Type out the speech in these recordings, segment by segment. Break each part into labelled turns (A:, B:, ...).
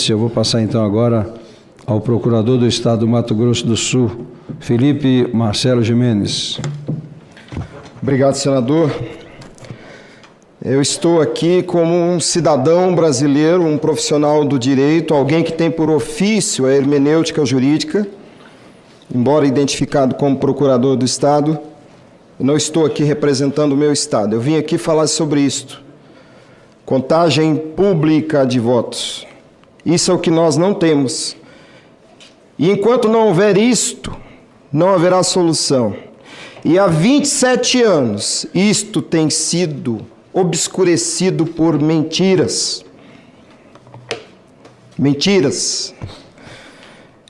A: noite. Eu vou passar então agora ao Procurador do Estado do Mato Grosso do Sul, Felipe Marcelo Gimenez.
B: Obrigado, senador. Eu estou aqui como um cidadão brasileiro, um profissional do direito, alguém que tem por ofício a hermenêutica jurídica, embora identificado como procurador do Estado, eu não estou aqui representando o meu Estado. Eu vim aqui falar sobre isto. Contagem pública de votos. Isso é o que nós não temos. E enquanto não houver isto, não haverá solução. E há 27 anos, isto tem sido obscurecido por mentiras. Mentiras.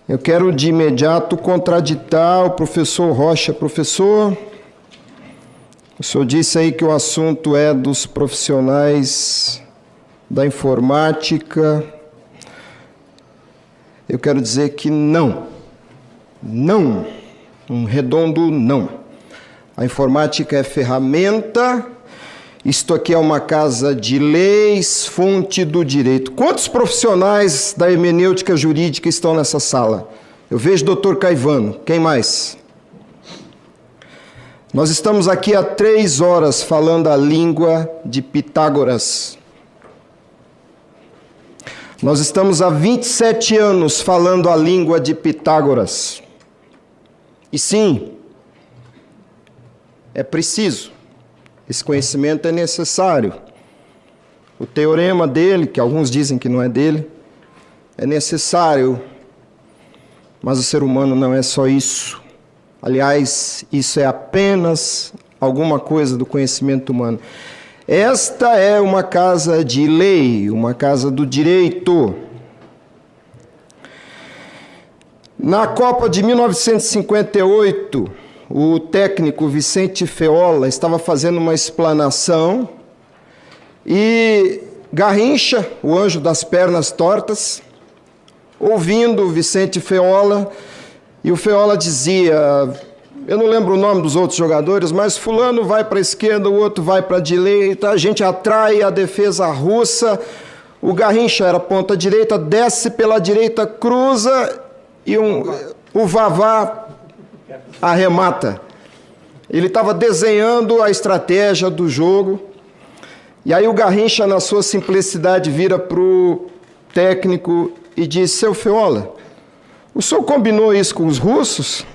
B: Eu quero de imediato contraditar o professor Rocha. Professor, o senhor disse aí que o assunto é dos profissionais da informática. Eu quero dizer que não. Não. Um redondo não. A informática é ferramenta. Isto aqui é uma casa de leis, fonte do direito. Quantos profissionais da hermenêutica jurídica estão nessa sala? Eu vejo o Dr. Caivano. Quem mais? Nós estamos aqui há 3 horas falando a língua de Pitágoras. Nós estamos há 27 anos falando a língua de Pitágoras. E sim, é preciso. Esse conhecimento é necessário. O teorema dele, que alguns dizem que não é dele, é necessário. Mas o ser humano não é só isso. Aliás, isso é apenas alguma coisa do conhecimento humano. Esta é uma casa de lei, uma casa do direito. Na Copa de 1958, o técnico Vicente Feola estava fazendo uma explanação e Garrincha, o anjo das pernas tortas, ouvindo o Vicente Feola, e o Feola dizia, eu não lembro o nome dos outros jogadores, mas fulano vai para a esquerda, o outro vai para a direita, a gente atrai a defesa russa, o Garrincha era ponta direita, desce pela direita, cruza e o Vavá arremata. Ele estava desenhando a estratégia do jogo, e aí o Garrincha, na sua simplicidade, vira para o técnico e diz, seu Feola, o senhor combinou isso com os russos?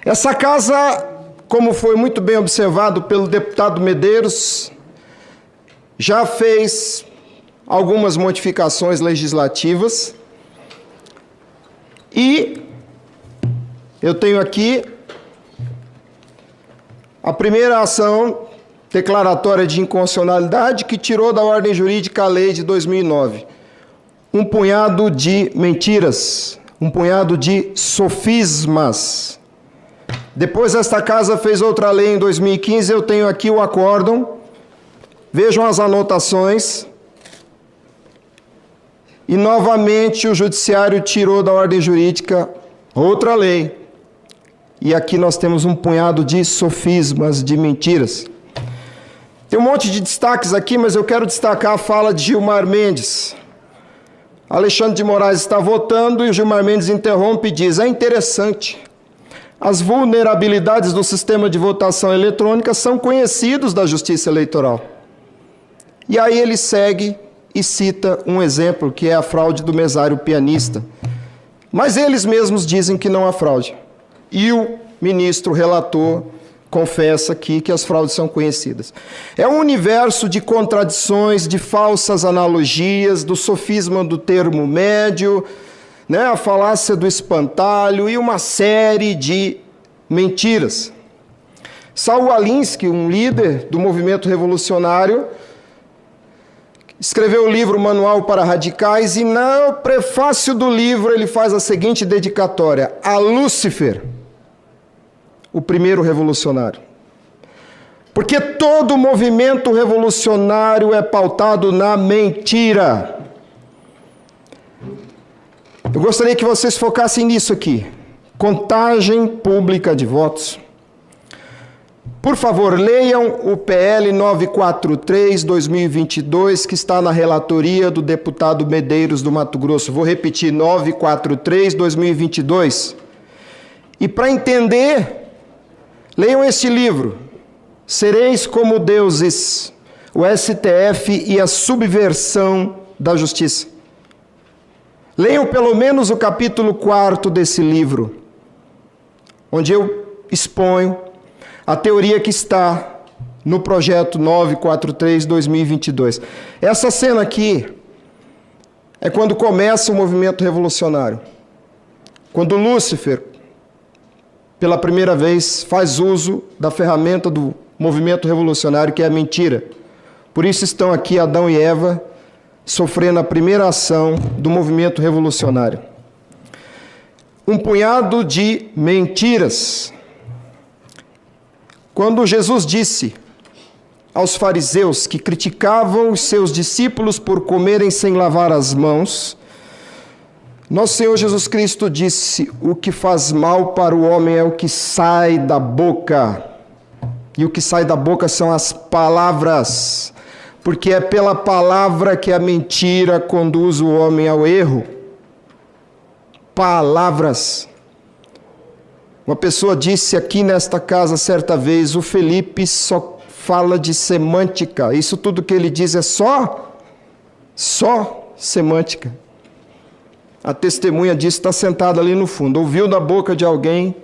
B: Essa casa, como foi muito bem observado pelo deputado Medeiros, já fez algumas modificações legislativas e eu tenho aqui a primeira ação declaratória de inconstitucionalidade que tirou da ordem jurídica a lei de 2009. Um punhado de mentiras, um punhado de sofismas. Depois esta casa fez outra lei em 2015, eu tenho aqui o acórdão, vejam as anotações, e novamente o judiciário tirou da ordem jurídica outra lei. E aqui nós temos um punhado de sofismas, de mentiras. Tem um monte de destaques aqui, mas eu quero destacar a fala de Gilmar Mendes. Alexandre de Moraes está votando e o Gilmar Mendes interrompe e diz, é interessante, as vulnerabilidades do sistema de votação eletrônica são conhecidos da Justiça Eleitoral. E aí ele segue e cita um exemplo, que é a fraude do mesário pianista. Mas eles mesmos dizem que não há fraude. E o ministro relator confessa aqui que as fraudes são conhecidas. É um universo de contradições, de falsas analogias, do sofisma do termo médio, né, a falácia do espantalho e uma série de mentiras. Saul Alinsky, um líder do movimento revolucionário, escreveu o livro Manual para Radicais e no prefácio do livro ele faz a seguinte dedicatória: a Lúcifer, o primeiro revolucionário. Porque todo movimento revolucionário é pautado na mentira. Eu gostaria que vocês focassem nisso aqui. Contagem pública de votos. Por favor, leiam o PL 943/2022, que está na relatoria do deputado Medeiros do Mato Grosso. Vou repetir, 943/2022. E para entender, leiam este livro, Sereis como Deuses, o STF e a subversão da justiça. Leiam pelo menos o capítulo 4 desse livro, onde eu exponho a teoria que está no projeto 943/2022. Essa cena aqui é quando começa o movimento revolucionário. Quando Lúcifer, pela primeira vez, faz uso da ferramenta do movimento revolucionário, que é a mentira. Por isso estão aqui Adão e Eva sofrendo a primeira ação do movimento revolucionário. Um punhado de mentiras. Quando Jesus disse aos fariseus que criticavam os seus discípulos por comerem sem lavar as mãos, nosso Senhor Jesus Cristo disse: o que faz mal para o homem é o que sai da boca. E o que sai da boca são as palavras, porque é pela palavra que a mentira conduz o homem ao erro. Palavras. Uma pessoa disse aqui nesta casa certa vez: o Felipe só fala de semântica. Isso tudo que ele diz é só semântica. A testemunha disso está sentada ali no fundo. Ouviu da boca de alguém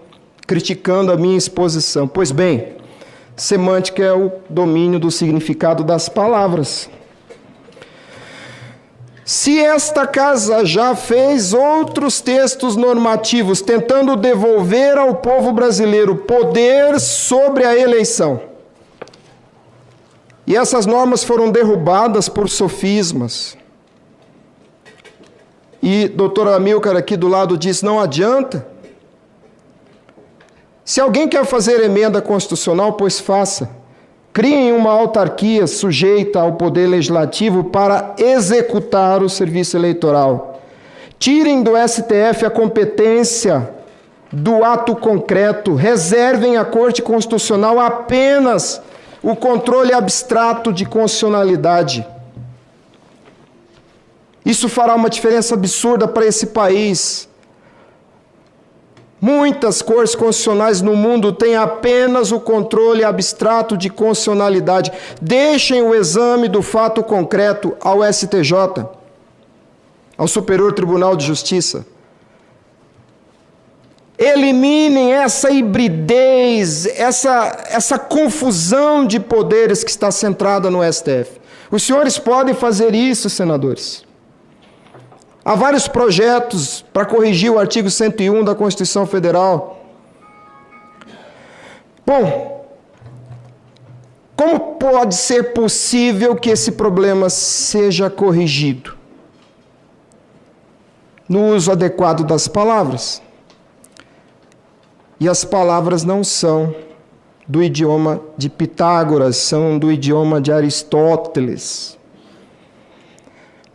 B: criticando a minha exposição. Pois bem, semântica é o domínio do significado das palavras. Se esta casa já fez outros textos normativos tentando devolver ao povo brasileiro poder sobre a eleição, e essas normas foram derrubadas por sofismas, e doutor Amilcar aqui do lado diz: não adianta. Se alguém quer fazer emenda constitucional, pois faça. Criem uma autarquia sujeita ao poder legislativo para executar o serviço eleitoral. Tirem do STF a competência do ato concreto. Reservem à Corte Constitucional apenas o controle abstrato de constitucionalidade. Isso fará uma diferença absurda para esse país. Muitas cortes constitucionais no mundo têm apenas o controle abstrato de constitucionalidade. Deixem o exame do fato concreto ao STJ, ao Superior Tribunal de Justiça. Eliminem essa hibridez, essa confusão de poderes que está centrada no STF. Os senhores podem fazer isso, senadores. Há vários projetos para corrigir o artigo 101 da Constituição Federal. Bom, como pode ser possível que esse problema seja corrigido? No uso adequado das palavras. E as palavras não são do idioma de Pitágoras, são do idioma de Aristóteles.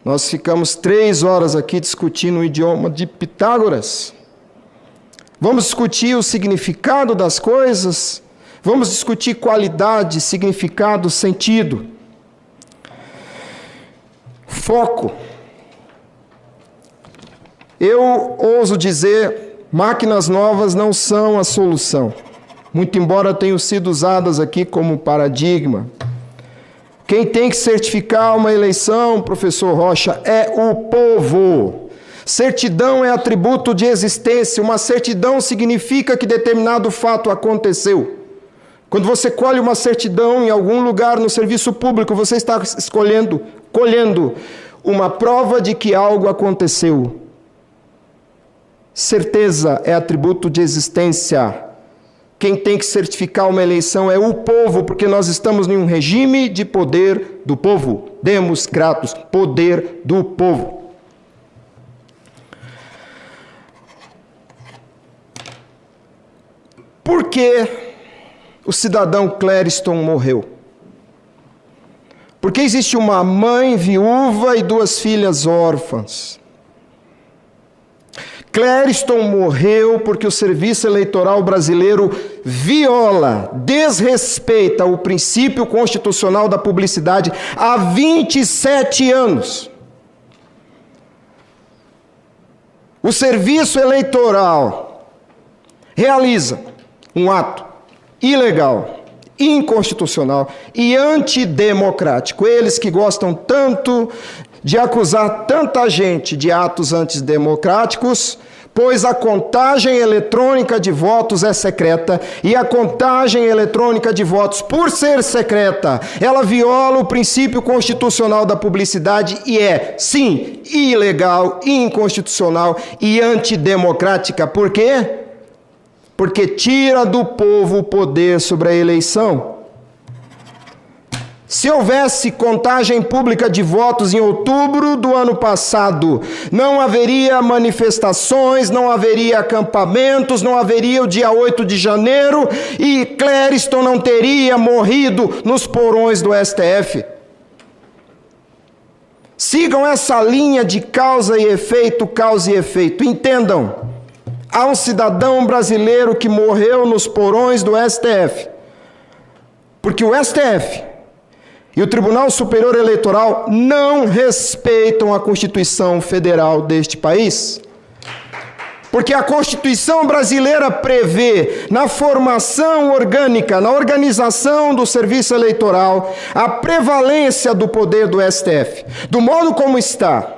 B: Nós ficamos 3 horas aqui discutindo o idioma de Pitágoras. Vamos discutir o significado das coisas? Vamos discutir qualidade, significado, sentido. Foco. Eu ouso dizer, máquinas novas não são a solução, muito embora tenham sido usadas aqui como paradigma. Quem tem que certificar uma eleição, professor Rocha, é o povo. Certidão é atributo de existência. Uma certidão significa que determinado fato aconteceu. Quando você colhe uma certidão em algum lugar no serviço público, você está colhendo uma prova de que algo aconteceu. Certeza é atributo de existência. Quem tem que certificar uma eleição é o povo, porque nós estamos em um regime de poder do povo. Demos Kratos, poder do povo. Por que o cidadão Clériston morreu? Porque existe uma mãe viúva e 2 filhas órfãs. Clériston morreu porque o serviço eleitoral brasileiro viola, desrespeita o princípio constitucional da publicidade há 27 anos. O serviço eleitoral realiza um ato ilegal, inconstitucional e antidemocrático. Eles que gostam tanto de acusar tanta gente de atos antidemocráticos, pois a contagem eletrônica de votos é secreta, e a contagem eletrônica de votos, por ser secreta, ela viola o princípio constitucional da publicidade e é, sim, ilegal, inconstitucional e antidemocrática. Por quê? Porque tira do povo o poder sobre a eleição. Se houvesse contagem pública de votos em outubro do ano passado, não haveria manifestações, não haveria acampamentos, não haveria o dia 8 de janeiro e Clériston não teria morrido nos porões do STF. Sigam essa linha de causa e efeito, causa e efeito. Entendam, há um cidadão brasileiro que morreu nos porões do STF, porque o STF e o Tribunal Superior Eleitoral não respeitam a Constituição Federal deste país. Porque a Constituição brasileira prevê, na formação orgânica, na organização do serviço eleitoral, a prevalência do poder do STF. Do modo como está,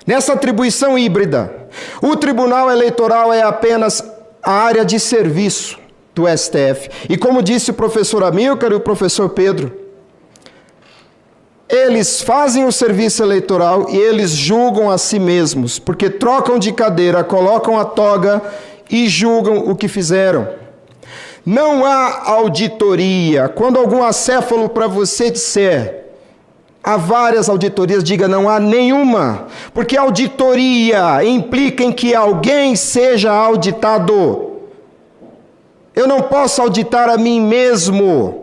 B: nessa atribuição híbrida, o Tribunal Eleitoral é apenas a área de serviço do STF. E como disse o professor Amílcar e o professor Pedro, eles fazem o serviço eleitoral e eles julgam a si mesmos, porque trocam de cadeira, colocam a toga e julgam o que fizeram. Não há auditoria. Quando algum acéfalo para você disser, há várias auditorias, diga não há nenhuma, porque auditoria implica em que alguém seja auditado. Eu não posso auditar a mim mesmo.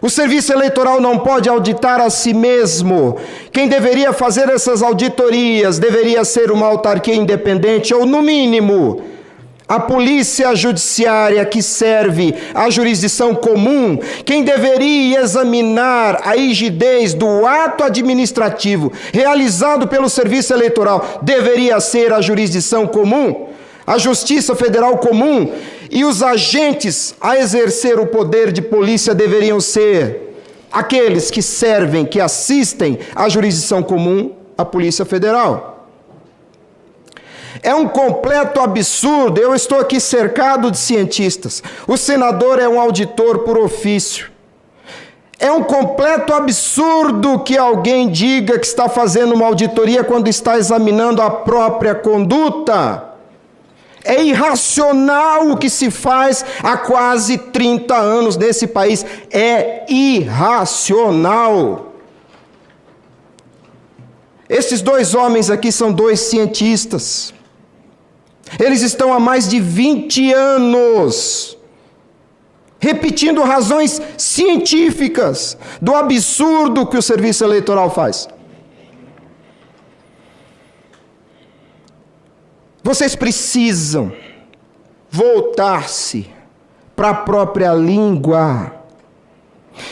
B: O serviço eleitoral não pode auditar a si mesmo. Quem deveria fazer essas auditorias deveria ser uma autarquia independente, ou, no mínimo, a polícia judiciária que serve à jurisdição comum. Quem deveria examinar a rigidez do ato administrativo realizado pelo serviço eleitoral deveria ser a jurisdição comum, a Justiça Federal Comum. E os agentes a exercer o poder de polícia deveriam ser aqueles que servem, que assistem à jurisdição comum, a Polícia Federal. É um completo absurdo, eu estou aqui cercado de cientistas. O senador é um auditor por ofício. É um completo absurdo que alguém diga que está fazendo uma auditoria quando está examinando a própria conduta. É irracional o que se faz há quase 30 anos nesse país. É irracional. Esses dois homens aqui são dois cientistas. Eles estão há mais de 20 anos repetindo razões científicas do absurdo que o serviço eleitoral faz. Vocês precisam voltar-se para a própria língua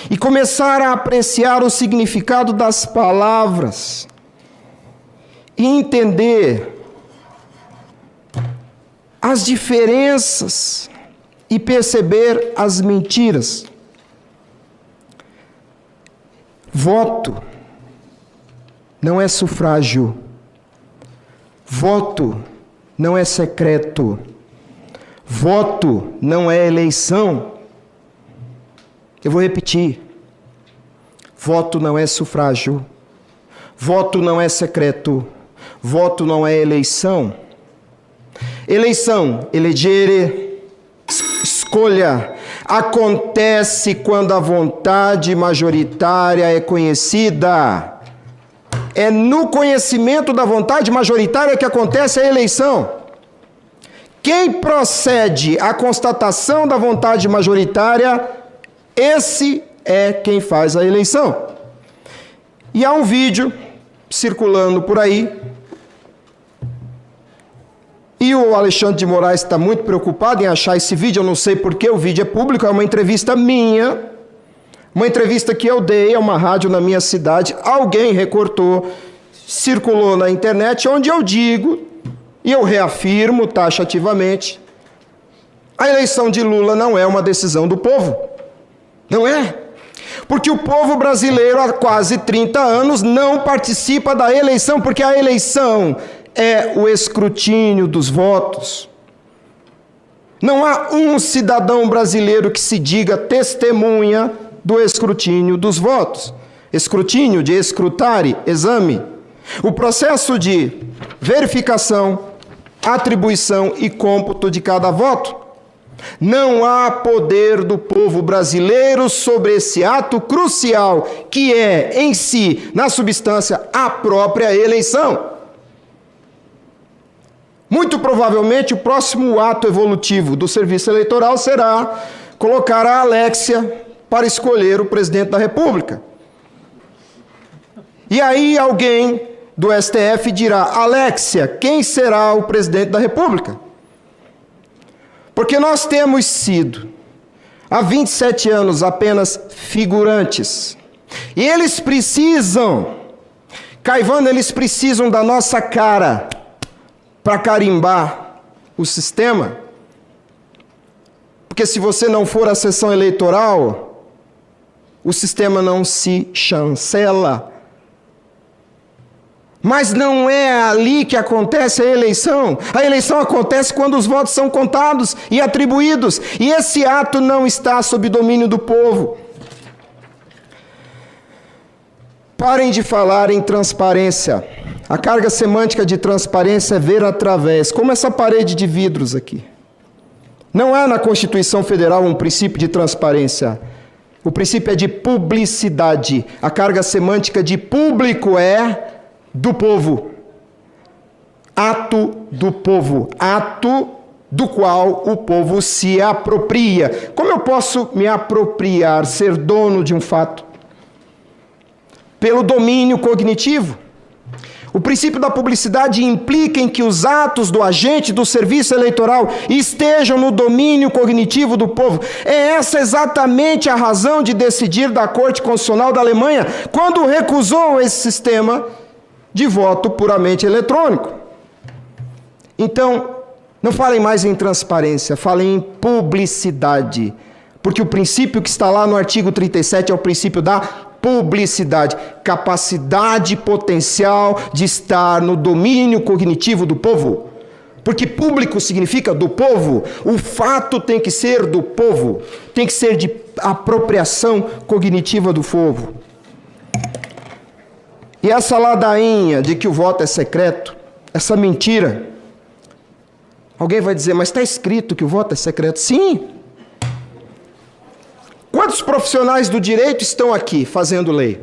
B: e começar a apreciar o significado das palavras e entender as diferenças e perceber as mentiras. Voto não é sufrágio. Voto não é secreto. Voto não é eleição. Eu vou repetir. Voto não é sufrágio. Voto não é secreto. Voto não é eleição. Eleição, elegere, escolha, acontece quando a vontade majoritária é conhecida. É no conhecimento da vontade majoritária que acontece a eleição. Quem procede à constatação da vontade majoritária, esse é quem faz a eleição. E há um vídeo circulando por aí, E o Alexandre de Moraes está muito preocupado em achar esse vídeo, eu não sei porquê, o vídeo é público, é uma entrevista minha, uma entrevista que eu dei a uma rádio na minha cidade, alguém recortou, circulou na internet, onde eu digo, e eu reafirmo taxativamente, a eleição de Lula não é uma decisão do povo. Não é. Porque o povo brasileiro há quase 30 anos não participa da eleição, porque a eleição é o escrutínio dos votos. Não há um cidadão brasileiro que se diga testemunha do escrutínio dos votos. Escrutínio de escrutare, exame. O processo de verificação, atribuição e cômputo de cada voto. Não há poder do povo brasileiro sobre esse ato crucial, que é, em si, na substância, a própria eleição. Muito provavelmente, o próximo ato evolutivo do serviço eleitoral será colocar a Alexia para escolher o presidente da República. E aí alguém do STF dirá: Alexia, quem será o presidente da República? Porque nós temos sido, há 27 anos, apenas figurantes. E eles precisam, Caivano, eles precisam da nossa cara para carimbar o sistema. Porque se você não for à sessão eleitoral, o sistema não se chancela. Mas não é ali que acontece a eleição. A eleição acontece quando os votos são contados e atribuídos. E esse ato não está sob domínio do povo. Parem de falar em transparência. A carga semântica de transparência é ver através, como essa parede de vidros aqui. Não há na Constituição Federal um princípio de transparência. O princípio é de publicidade. A carga semântica de público é do povo. Ato do povo. Ato do qual o povo se apropria. Como eu posso me apropriar, ser dono de um fato? Pelo domínio cognitivo. O princípio da publicidade implica em que os atos do agente do serviço eleitoral estejam no domínio cognitivo do povo. É essa exatamente a razão de decidir da Corte Constitucional da Alemanha, quando recusou esse sistema de voto puramente eletrônico. Então, não falem mais em transparência, falem em publicidade. Porque o princípio que está lá no artigo 37 é o princípio da publicidade. Capacidade potencial de estar no domínio cognitivo do povo. Porque público significa do povo. O fato tem que ser do povo. Tem que ser de apropriação cognitiva do povo. E essa ladainha de que o voto é secreto, essa mentira, alguém vai dizer, mas está escrito que o voto é secreto. Sim. Quantos profissionais do direito estão aqui fazendo lei?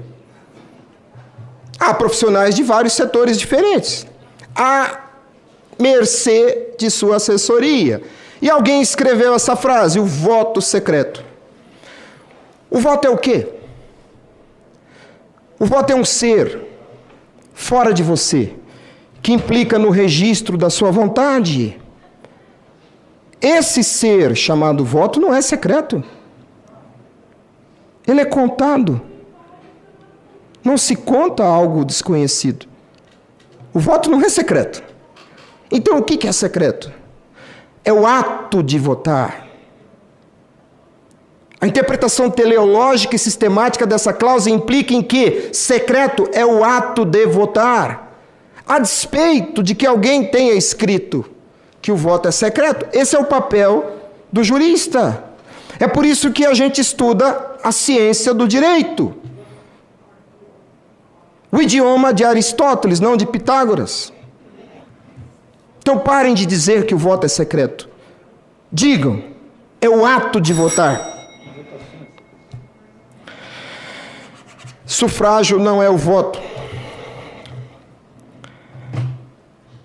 B: Há profissionais de vários setores diferentes, à mercê de sua assessoria. E alguém escreveu essa frase, o voto secreto. O voto é o quê? O voto é um ser fora de você, que implica no registro da sua vontade. Esse ser chamado voto não é secreto. Ele é contado. Não se conta algo desconhecido. O voto não é secreto. Então o que é secreto? É o ato de votar. A interpretação teleológica e sistemática dessa cláusula implica em que secreto é o ato de votar. A despeito de que alguém tenha escrito que o voto é secreto, esse é o papel do jurista. É por isso que a gente estuda a ciência do direito. O idioma de Aristóteles, não de Pitágoras. Então parem de dizer que o voto é secreto. Digam, é o ato de votar. Sufrágio não é o voto.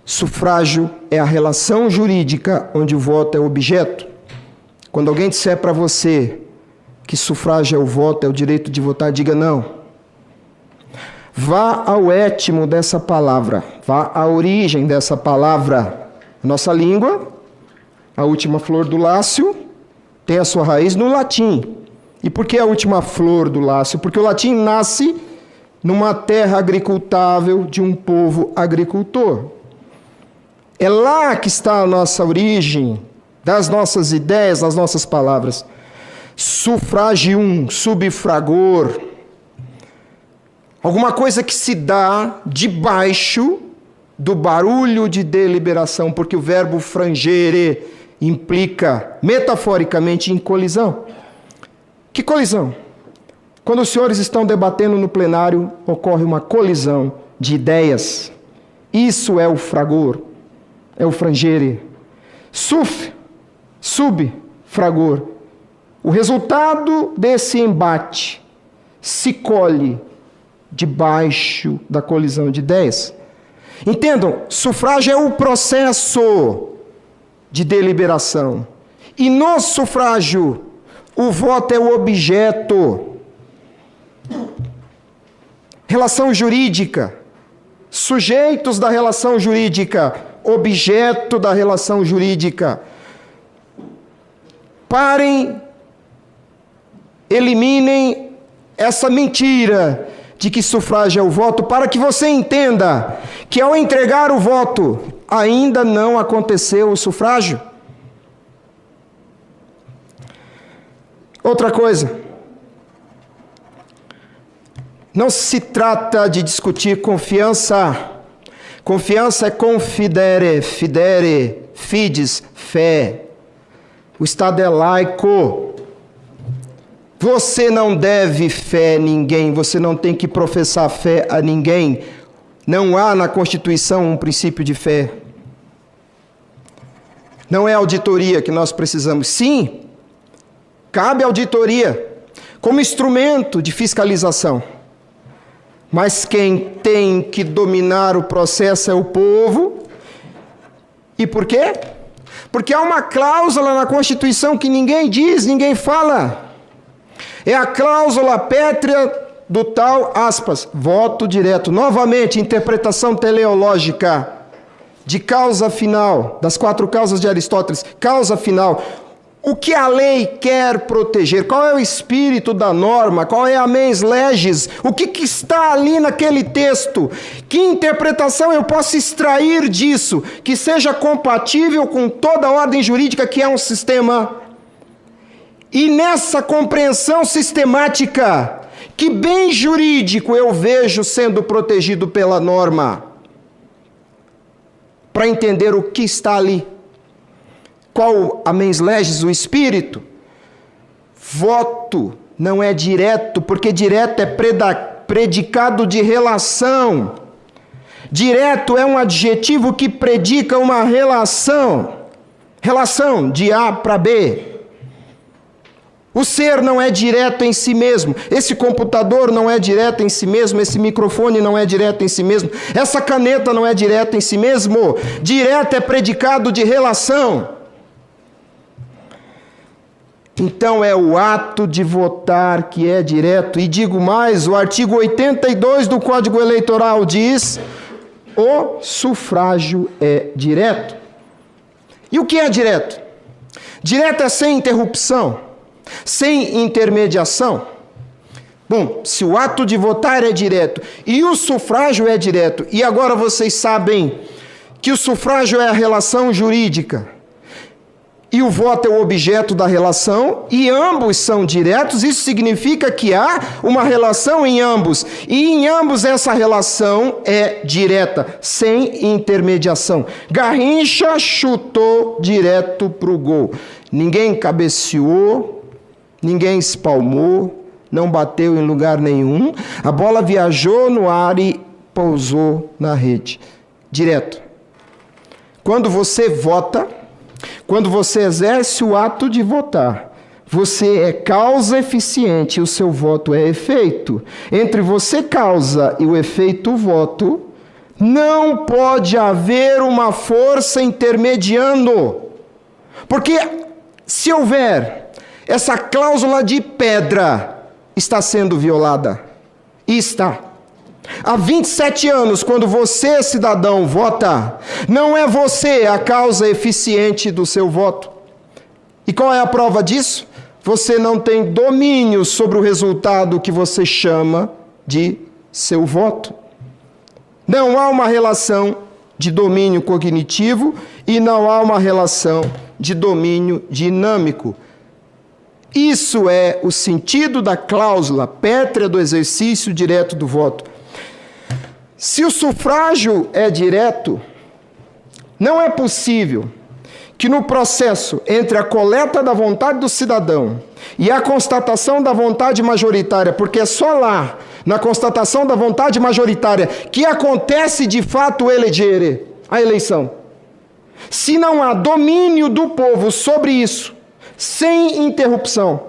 B: Sufrágio é a relação jurídica onde o voto é objeto. Quando alguém disser para você que sufrágio é o voto, é o direito de votar, diga não. Vá ao étimo dessa palavra, vá à origem dessa palavra. Nossa língua, a última flor do lácio, tem a sua raiz no latim. E por que a última flor do lácio? Porque o latim nasce numa terra agricultável de um povo agricultor. É lá que está a nossa origem, das nossas ideias, das nossas palavras. Suffragium, subfragor. Alguma coisa que se dá debaixo do barulho de deliberação, porque o verbo frangere implica, metaforicamente, em colisão. Que colisão? Quando os senhores estão debatendo no plenário, ocorre uma colisão de ideias. Isso é o fragor, é o frangere. Subfragor. O resultado desse embate se colhe debaixo da colisão de ideias. Entendam, sufrágio é o processo de deliberação. E no sufrágio, o voto é o objeto. Relação jurídica. Sujeitos da relação jurídica. Objeto da relação jurídica. Parem, eliminem essa mentira de que sufrágio é o voto, para que você entenda que ao entregar o voto, ainda não aconteceu o sufrágio. Outra coisa, não se trata de discutir confiança. Confiança é confidere, fidere, fides, fé. O Estado é laico. Você não deve fé a ninguém, você não tem que professar fé a ninguém. Não há na Constituição um princípio de fé. Não é auditoria que nós precisamos. Sim, cabe auditoria como instrumento de fiscalização. Mas quem tem que dominar o processo é o povo. E por quê? Porque há uma cláusula na Constituição que ninguém diz, ninguém fala. É a cláusula pétrea do tal, aspas, voto direto. Novamente, interpretação teleológica de causa final, das 4 causas de Aristóteles. Causa final. O que a lei quer proteger? Qual é o espírito da norma? Qual é a mens legis? O que está ali naquele texto? Que interpretação eu posso extrair disso que seja compatível com toda a ordem jurídica que é um sistema? E nessa compreensão sistemática, que bem jurídico eu vejo sendo protegido pela norma? Para entender o que está ali. Qual a mens legis, o espírito? Voto não é direto, porque direto é predicado de relação. Direto é um adjetivo que predica uma relação. Relação de A para B. O ser não é direto em si mesmo. Esse computador não é direto em si mesmo. Esse microfone não é direto em si mesmo. Essa caneta não é direta em si mesmo. Direto é predicado de relação. Então é o ato de votar que é direto. E digo mais, o artigo 82 do Código Eleitoral diz: o sufrágio é direto. E o que é direto? Direto é sem interrupção. Sem intermediação. Bom, se o ato de votar é direto e o sufrágio é direto, e agora vocês sabem que o sufrágio é a relação jurídica e o voto é o objeto da relação, e ambos são diretos, isso significa que há uma relação em ambos, e em ambos essa relação é direta, sem intermediação. Garrincha chutou direto para o gol. Ninguém cabeceou, ninguém espalmou, não bateu em lugar nenhum. A bola viajou no ar e pousou na rede. Direto. Quando você vota, quando você exerce o ato de votar, você é causa eficiente, o seu voto é efeito. Entre você, causa, e o efeito voto, não pode haver uma força intermediando. Porque se houver, essa cláusula de pedra está sendo violada. E está. Há 27 anos, quando você, cidadão, vota, não é você a causa eficiente do seu voto. E qual é a prova disso? Você não tem domínio sobre o resultado que você chama de seu voto. Não há uma relação de domínio cognitivo e não há uma relação de domínio dinâmico. Isso é o sentido da cláusula pétrea do exercício direto do voto. Se o sufrágio é direto, não é possível que no processo entre a coleta da vontade do cidadão e a constatação da vontade majoritária, porque é só lá, na constatação da vontade majoritária, que acontece de fato elegere, a eleição. Se não há domínio do povo sobre isso, sem interrupção,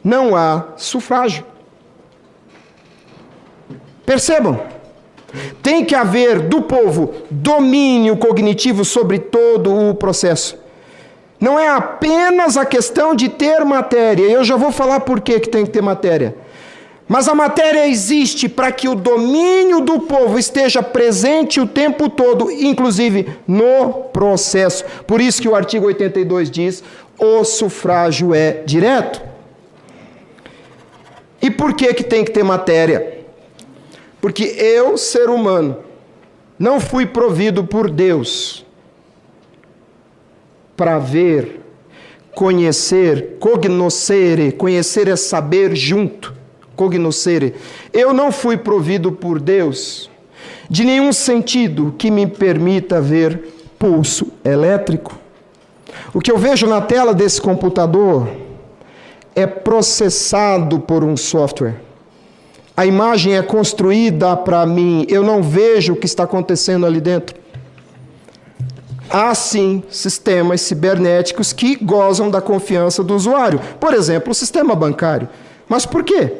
B: não há sufrágio. Percebam, tem que haver do povo domínio cognitivo sobre todo o processo. Não é apenas a questão de ter matéria, eu já vou falar por que tem que ter matéria. Mas a matéria existe para que o domínio do povo esteja presente o tempo todo, inclusive no processo. Por isso que o artigo 82 diz, o sufrágio é direto. E por que tem que ter matéria? Porque eu, ser humano, não fui provido por Deus para ver, conhecer, cognoscere, conhecer é saber junto, cognoscere. Eu não fui provido por Deus de nenhum sentido que me permita ver pulso elétrico. O que eu vejo na tela desse computador é processado por um software. A imagem é construída para mim, eu não vejo o que está acontecendo ali dentro. Há sim sistemas cibernéticos que gozam da confiança do usuário. Por exemplo, o sistema bancário. Mas por quê?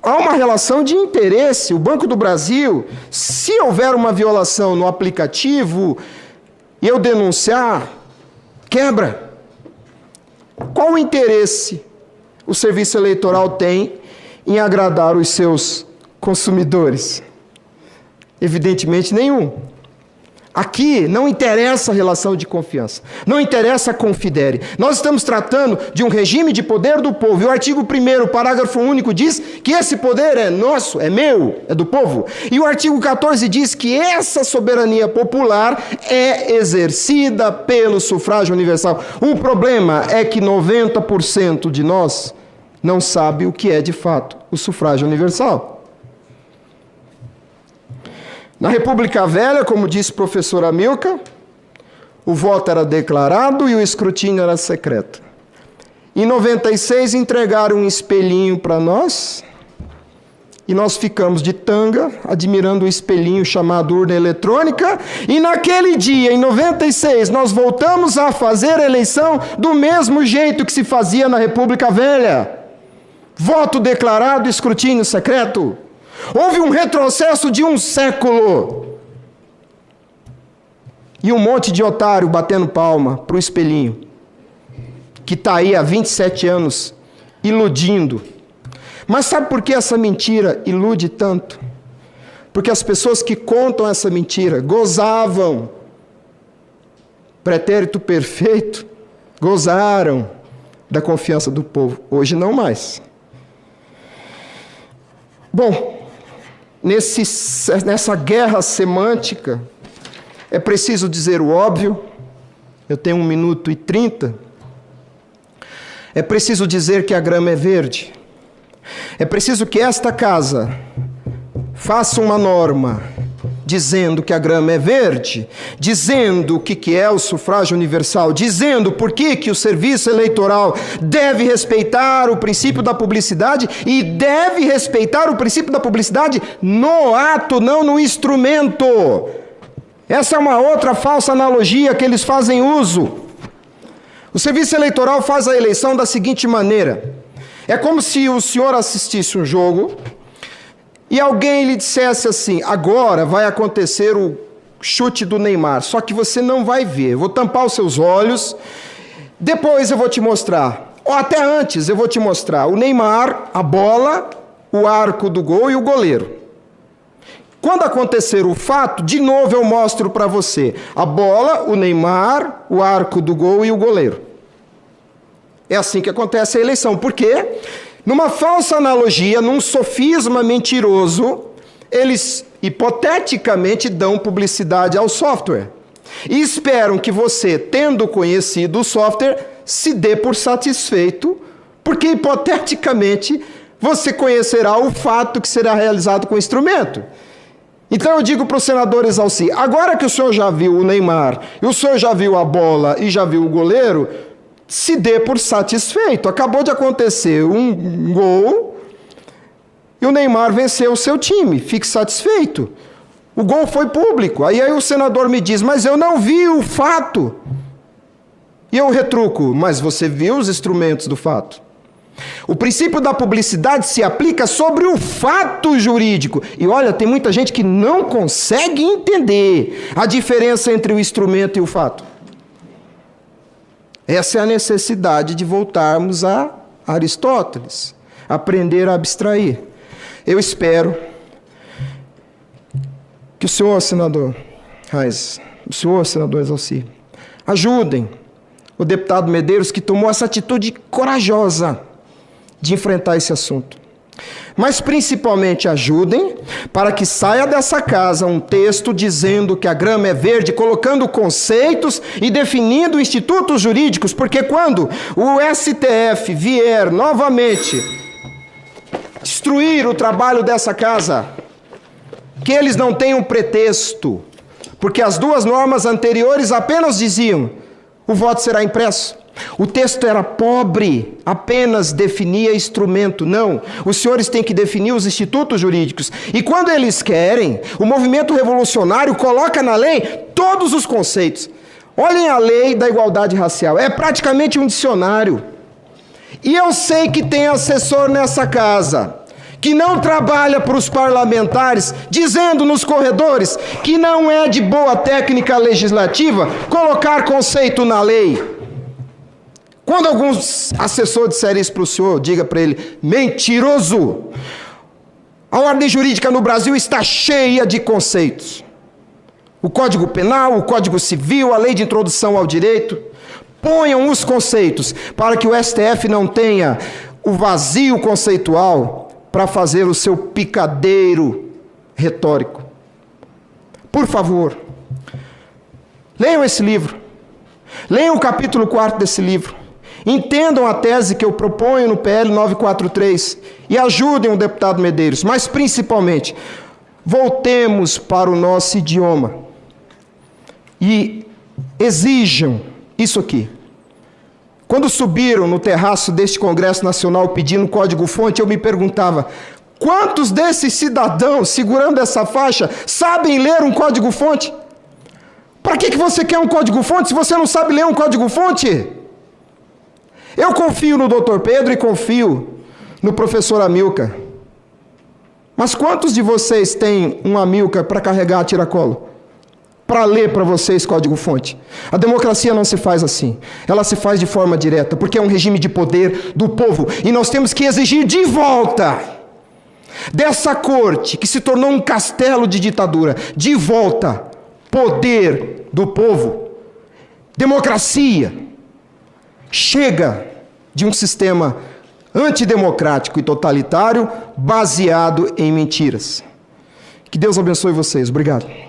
B: Há uma relação de interesse. O Banco do Brasil, se houver uma violação no aplicativo e eu denunciar, quebra. Qual o interesse o serviço eleitoral tem em agradar os seus consumidores? Evidentemente nenhum. Aqui não interessa a relação de confiança, não interessa a confidere. Nós estamos tratando de um regime de poder do povo, e o artigo 1º, parágrafo único, diz que esse poder é nosso, é meu, é do povo. E o artigo 14 diz que essa soberania popular é exercida pelo sufrágio universal. O problema é que 90% de nós não sabe o que é de fato o sufrágio universal. Na República Velha, como disse o professor Amilcar, o voto era declarado e o escrutínio era secreto. Em 96 entregaram um espelhinho para nós e nós ficamos de tanga admirando o espelhinho chamado urna eletrônica, e naquele dia, em 96, nós voltamos a fazer a eleição do mesmo jeito que se fazia na República Velha. Voto declarado, escrutínio secreto. Houve um retrocesso de um século. E um monte de otário batendo palma para o espelhinho, que está aí há 27 anos, iludindo. Mas sabe por que essa mentira ilude tanto? Porque as pessoas que contam essa mentira gozavam, pretérito perfeito, gozaram da confiança do povo. Hoje não mais. Bom, nessa guerra semântica, é preciso dizer o óbvio. Eu tenho 1 minuto e 30. É preciso dizer que a grama é verde. É preciso que esta casa faça uma norma dizendo que a grama é verde, dizendo o que é o sufrágio universal, dizendo por que o serviço eleitoral deve respeitar o princípio da publicidade e deve respeitar o princípio da publicidade no ato, não no instrumento. Essa é uma outra falsa analogia que eles fazem uso. O serviço eleitoral faz a eleição da seguinte maneira: é como se o senhor assistisse um jogo e alguém lhe dissesse assim: agora vai acontecer o chute do Neymar, só que você não vai ver, eu vou tampar os seus olhos, depois eu vou te mostrar, ou até antes eu vou te mostrar o Neymar, a bola, o arco do gol e o goleiro. Quando acontecer o fato, de novo eu mostro para você a bola, o Neymar, o arco do gol e o goleiro. É assim que acontece a eleição. Por quê? Numa falsa analogia, num sofisma mentiroso, eles hipoteticamente dão publicidade ao software. E esperam que você, tendo conhecido o software, se dê por satisfeito, porque hipoteticamente você conhecerá o fato que será realizado com o instrumento. Então eu digo para o senador Exalci, agora que o senhor já viu o Neymar, e o senhor já viu a bola e já viu o goleiro, se dê por satisfeito. Acabou de acontecer um gol e o Neymar venceu o seu time. Fique satisfeito. O gol foi público. Aí o senador me diz, mas eu não vi o fato. E eu retruco, mas você viu os instrumentos do fato? O princípio da publicidade se aplica sobre o fato jurídico. E olha, tem muita gente que não consegue entender a diferença entre o instrumento e o fato. Essa é a necessidade de voltarmos a Aristóteles, aprender a abstrair. Eu espero que o senhor, senador Reis, o senhor, senador Exalci, ajudem o deputado Medeiros, que tomou essa atitude corajosa de enfrentar esse assunto. Mas principalmente ajudem para que saia dessa casa um texto dizendo que a grama é verde, colocando conceitos e definindo institutos jurídicos, porque quando o STF vier novamente destruir o trabalho dessa casa, que eles não tenham pretexto, porque as duas normas anteriores apenas diziam: o voto será impresso. O texto era pobre, apenas definia instrumento. Não, os senhores têm que definir os institutos jurídicos. E quando eles querem, o movimento revolucionário coloca na lei todos os conceitos. Olhem a lei da igualdade racial, é praticamente um dicionário. E eu sei que tem assessor nessa casa que não trabalha para os parlamentares, dizendo nos corredores que não é de boa técnica legislativa colocar conceito na lei. Quando alguns assessores disserem isso para o senhor, diga para ele: mentiroso! A ordem jurídica no Brasil está cheia de conceitos. O Código Penal, o Código Civil, a Lei de Introdução ao Direito. Ponham os conceitos para que o STF não tenha o vazio conceitual para fazer o seu picadeiro retórico. Por favor, leiam esse livro. Leiam o capítulo 4 desse livro. Entendam a tese que eu proponho no PL 943 e ajudem o deputado Medeiros. Mas, principalmente, voltemos para o nosso idioma e exijam isso aqui. Quando subiram no terraço deste Congresso Nacional pedindo código-fonte, eu me perguntava: quantos desses cidadãos segurando essa faixa sabem ler um código-fonte? Para que você quer um código-fonte se você não sabe ler um código-fonte? Eu confio no Dr. Pedro e confio no professor Amilcar. Mas quantos de vocês têm um Amilcar para carregar a tiracolo? Para ler para vocês código-fonte? A democracia não se faz assim. Ela se faz de forma direta, porque é um regime de poder do povo. E nós temos que exigir de volta dessa corte, que se tornou um castelo de ditadura, de volta, poder do povo. Democracia. Chega de um sistema antidemocrático e totalitário baseado em mentiras. Que Deus abençoe vocês. Obrigado.